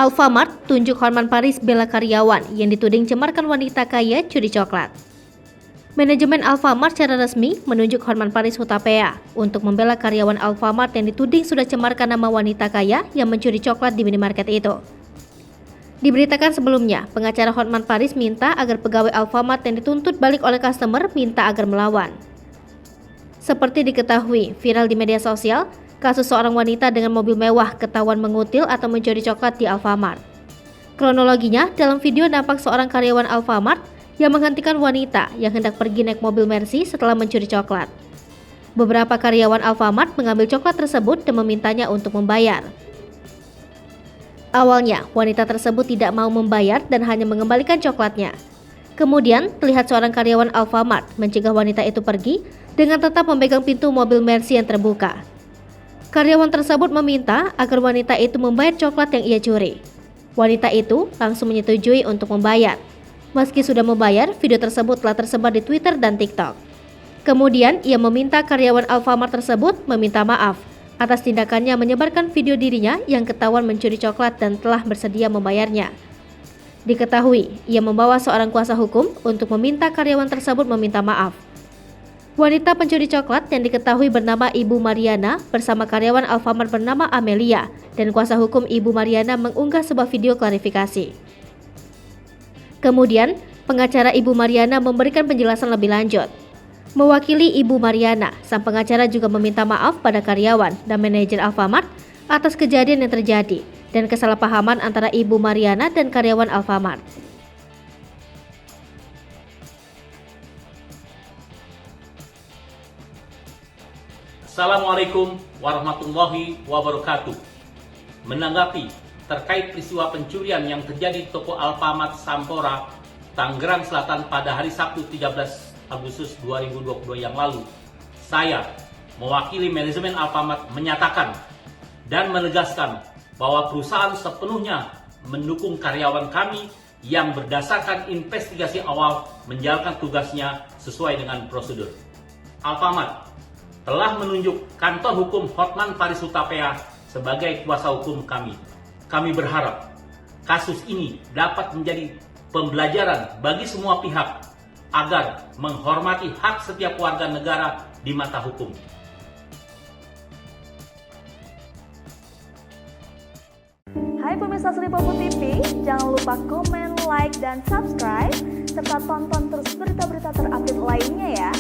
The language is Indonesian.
Alfamart tunjuk Hotman Paris bela karyawan yang dituding cemarkan wanita kaya curi coklat. Manajemen Alfamart secara resmi menunjuk Hotman Paris Hutapea untuk membela karyawan Alfamart yang dituding sudah cemarkan nama wanita kaya yang mencuri coklat di minimarket itu. Diberitakan sebelumnya, pengacara Hotman Paris minta agar pegawai Alfamart yang dituntut balik oleh customer minta agar melawan. Seperti diketahui, viral di media sosial, kasus seorang wanita dengan mobil mewah ketahuan mengutil atau mencuri coklat di Alfamart. Kronologinya, dalam video nampak seorang karyawan Alfamart yang menghentikan wanita yang hendak pergi naik mobil Mercy setelah mencuri coklat. Beberapa karyawan Alfamart mengambil coklat tersebut dan memintanya untuk membayar. Awalnya, wanita tersebut tidak mau membayar dan hanya mengembalikan coklatnya. Kemudian, terlihat seorang karyawan Alfamart mencegah wanita itu pergi dengan tetap memegang pintu mobil Mercy yang terbuka. Karyawan tersebut meminta agar wanita itu membayar coklat yang ia curi. Wanita itu langsung menyetujui untuk membayar. Meski sudah membayar, video tersebut telah tersebar di Twitter dan TikTok. Kemudian, ia meminta karyawan Alfamart tersebut meminta maaf atas tindakannya menyebarkan video dirinya yang ketahuan mencuri coklat dan telah bersedia membayarnya. Diketahui, ia membawa seorang kuasa hukum untuk meminta karyawan tersebut meminta maaf. Wanita pencuri coklat yang diketahui bernama Ibu Mariana bersama karyawan Alfamart bernama Amelia dan kuasa hukum Ibu Mariana mengunggah sebuah video klarifikasi. Kemudian, pengacara Ibu Mariana memberikan penjelasan lebih lanjut. Mewakili Ibu Mariana, sang pengacara juga meminta maaf pada karyawan dan manajer Alfamart atas kejadian yang terjadi dan kesalahpahaman antara Ibu Mariana dan karyawan Alfamart. Assalamualaikum warahmatullahi wabarakatuh. Menanggapi terkait peristiwa pencurian yang terjadi di toko Alfamart Sampora, Tangerang Selatan pada hari Sabtu 13 Agustus 2022 yang lalu, saya mewakili manajemen Alfamart menyatakan dan menegaskan bahwa perusahaan sepenuhnya mendukung karyawan kami yang berdasarkan investigasi awal menjalankan tugasnya sesuai dengan prosedur. Alfamart telah menunjuk kantor hukum Hotman Paris Hutapea sebagai kuasa hukum kami. Kami berharap kasus ini dapat menjadi pembelajaran bagi semua pihak agar menghormati hak setiap warga negara di mata hukum. Hai pemirsa Sri Popo TV, jangan lupa komen, like, dan subscribe, serta tonton terus berita-berita terupdate lainnya ya.